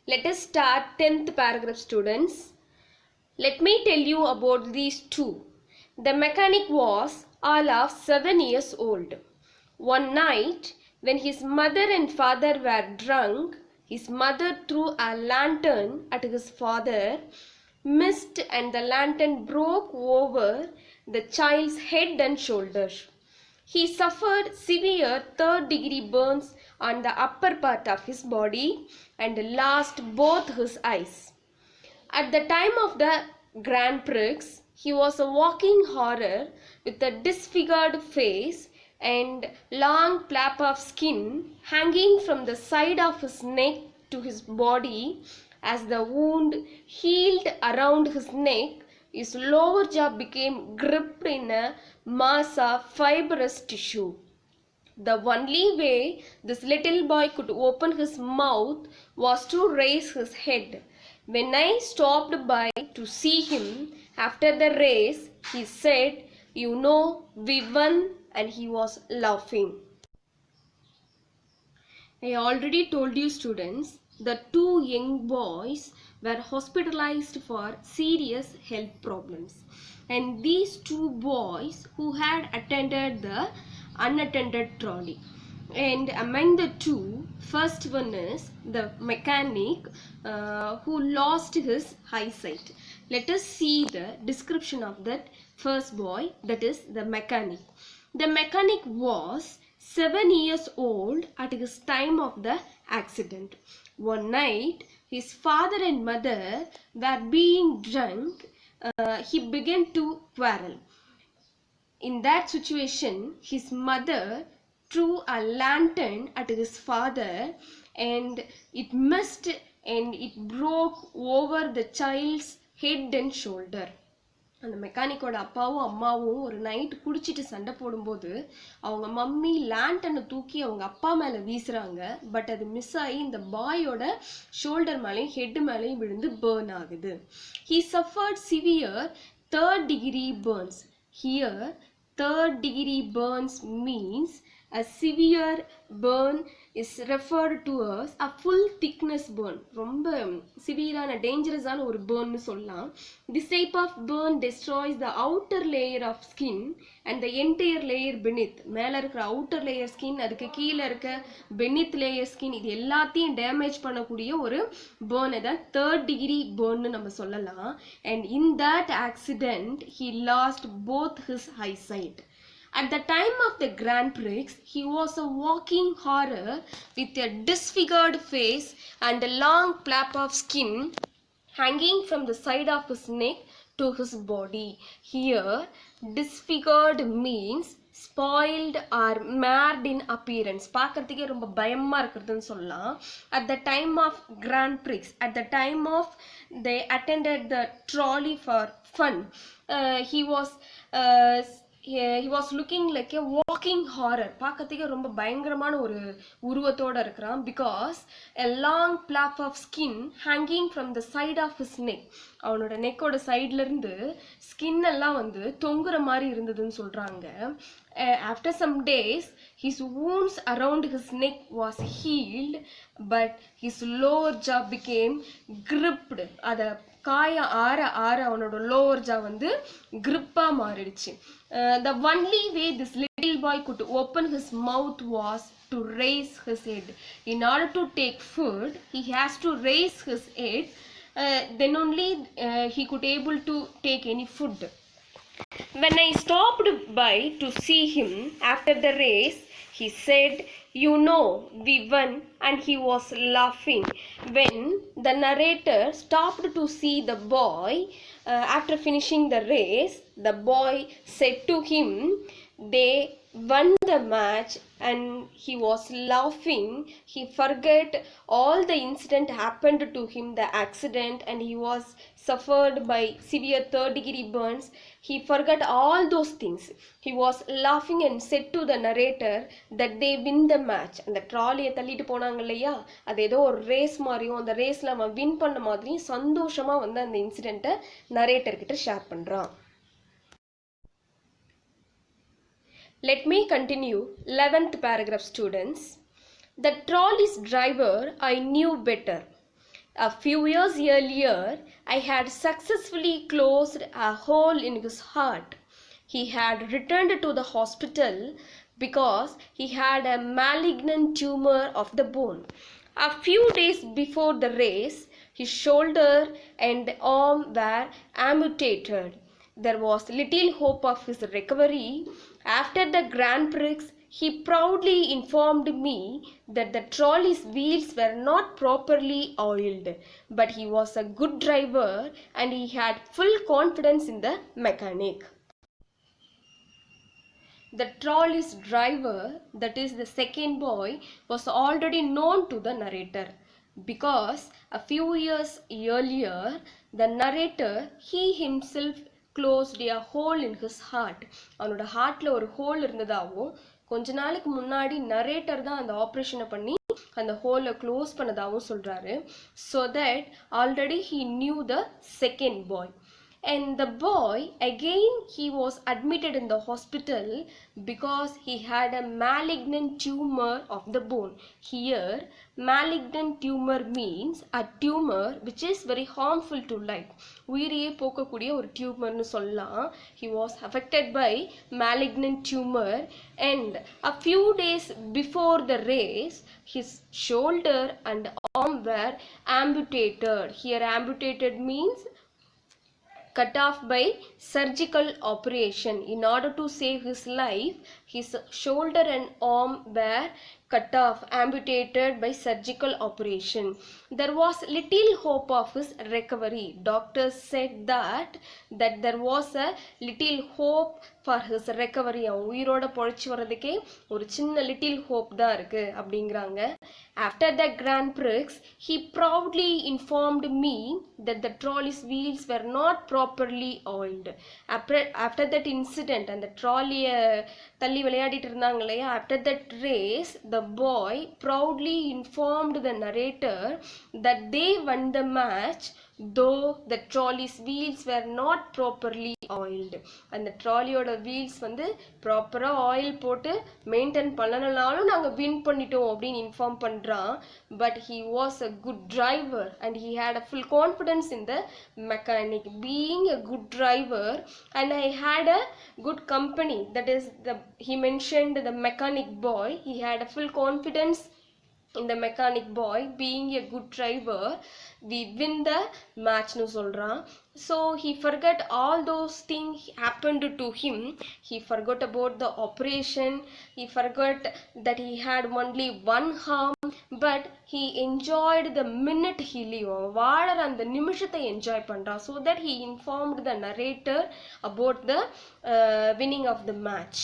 Let us start 10th paragraph, students. Let me tell you about these two. The mechanic was all of 7 years old. One night, when his mother and father were drunk, his mother threw a lantern at his father, missed, and the lantern broke over the child's head and shoulders. He suffered severe third-degree burns on the upper part of his body and lost both his eyes. At the time of the Grand Prix, he was a walking horror with a disfigured face and long flap of skin hanging from the side of his neck to his body. As the wound healed around his neck, his lower jaw became gripped in a mass of fibrous tissue. The only way this little boy could open his mouth was to raise his head. When I stopped by to see him after the race, he said, "You know, we won," and he was laughing. I already told you, students, the two young boys were hospitalized for serious health problems. And these two boys who had attended the unattended trolley. And among the two, first one is the mechanic who lost his eyesight. Let us see the description of that first boy, that is the mechanic. The mechanic was 7 years old at his time of the accident. One night, his father and mother were being drunk. He began to quarrel. In that situation, his mother threw a lantern at his father and it missed and it broke over the child's head and shoulder. அந்த மெக்கானிக்கோட அப்பாவும் அம்மாவும் ஒரு night குடிச்சிட்டு சண்டை போடும்போது அவங்க mummy லேண்டனை தூக்கி அவங்க அப்பா மேலே வீசுறாங்க. பட் அது மிஸ் ஆகி இந்த பாயோட ஷோல்டர் மேலேயும் ஹெட் மேலேயும் விழுந்து பேர்ன் ஆகுது. He suffered severe third-degree burns. Here, third-degree burns means a severe burn is referred to as a full thickness burn. ரொம்ப சிவியரான டேஞ்சரஸான ஒரு burn சொல்லலாம். This type of burn destroys the outer layer of skin and the entire layer beneath. மேலே இருக்கிற outer layer skin, அதுக்கு கீழே இருக்க beneath layer skin, இது எல்லாத்தையும் டேமேஜ் பண்ணக்கூடிய ஒரு burn தான் third degree burn நம்ம சொல்லலாம். And in that accident, he lost both his eyesight. At the time of the Grand Prix, he was a walking horror with a disfigured face and a long flap of skin hanging from the side of his neck to his body. Here, disfigured means spoiled or marred in appearance. பார்க்கிறதுக்கே ரொம்ப பயமா இருக்கிறதுன்னு சொல்லலாம். At the time of Grand Prix, at the time of they attended the trolley for fun, he was looking like a walking horror. பார்க்கிறதுக்கே ரொம்ப பயங்கரமான ஒரு உருவத்தோட இருக்கிறான். Because a long flap of skin hanging from the side of his neck. அவனோட நெக்கோட சைட்ல இருந்து skin எல்லாம் வந்து தொங்குற மாதிரி இருந்ததுன்னு சொல்றாங்க. After some days, his wounds around his neck was healed, but his lower jaw became gripped. அத காய ஆற ஆற அவனோட lower jaw வந்து grip-ஆ மாறிடுச்சு. The only way this little boy could open his mouth was to raise his head. In order to take food, he has to raise his head. Then only he could able to take any food. When I stopped by to see him after the race, he said, "You know, we won," and he was laughing. When the narrator stopped to see the boy after finishing the race, the boy said to him, "They won the match," and he was laughing. He forgot all the incident happened to him, the accident, and he was suffered by severe third-degree burns. He forgot all those things. He was laughing and said to the narrator that they win the match. அந்த ட்ராலியை தள்ளிட்டு போனாங்க இல்லையா, அது ஏதோ ஒரு race மாதிரியும் அந்த ரேஸில் அவன் வின் பண்ண மாதிரியும் சந்தோஷமாக வந்து அந்த இன்சிடெண்ட்டை நரேட்டர்கிட்ட ஷேர் பண்ணுறான். Let me continue 11th paragraph, students. The trolley's driver I knew better. A few years earlier, I had successfully closed a hole in his heart. He had returned to the hospital because he had a malignant tumor of the bone. A few days before the race, his shoulder and arm were amputated. There was little hope of his recovery. After the Grand Prix, he proudly informed me that the trolley's wheels were not properly oiled, but he was a good driver and he had full confidence in the mechanic. The trolley's driver, that is the second boy, was already known to the narrator because a few years earlier, the narrator, he himself closed a hole in his heart. அவனோட ஹார்ட்ல ஒரு whole இருந்ததாகவும் கொஞ்ச நாளைக்கு முன்னாடி narrator தான் அந்த ஆப்ரேஷனை பண்ணி அந்த ஹோலை க்ளோஸ் பண்ணதாகவும் சொல்றாரு. So that already he knew the second boy. And the boy, again, he was admitted in the hospital because he had a malignant tumor of the bone. Here, malignant tumor means a tumor which is very harmful to life. உயிரையே போக்கக்கூடிய ஒரு டியூமர்னு சொல்லலாம். He was affected by malignant tumor, and a few days before the race, his shoulder and arm were amputated. Here, amputated means cut off by surgical operation. In order to save his life, his shoulder and arm were cut off, amputated by surgical operation. There was little hope of his recovery. Doctors said that there was a little hope for his recovery. உயிரோட பொழைச்சு வரதுக்கே ஒரு சின்ன little hope தான் இருக்கு அப்படிங்கிறாங்க. After the Grand Prix, he proudly informed me that the trolley's wheels were not properly oiled. After that incident, and the trolley தள்ளி விளையாடிட்டு இருந்தாங்க இல்லையா, after that race, the boy proudly informed the narrator that they won the match, though the trolley's wheels were not properly oiled. அந்த ட்ராலியோட wheels வந்து ப்ராப்பரா oil போட்டு maintain பண்ணலனாலும் நாங்க win பண்ணிட்டோம் அப்படின்னு இன்ஃபார்ம் பண்றான். But he was a good driver and he had a full confidence in the mechanic. Being a good driver, and I had a good company, that is he mentioned the mechanic boy. He had a full confidence in the mechanic boy. Being a good driver, we win the match nu சொல்றான். So he forgot all those things happened to him. He forgot about the operation. He forgot that he had only one arm, but he enjoyed the minute he lived. வாழற அந்த நிமிஷத்தை enjoy பண்றான். So that he informed the narrator about the winning of the match.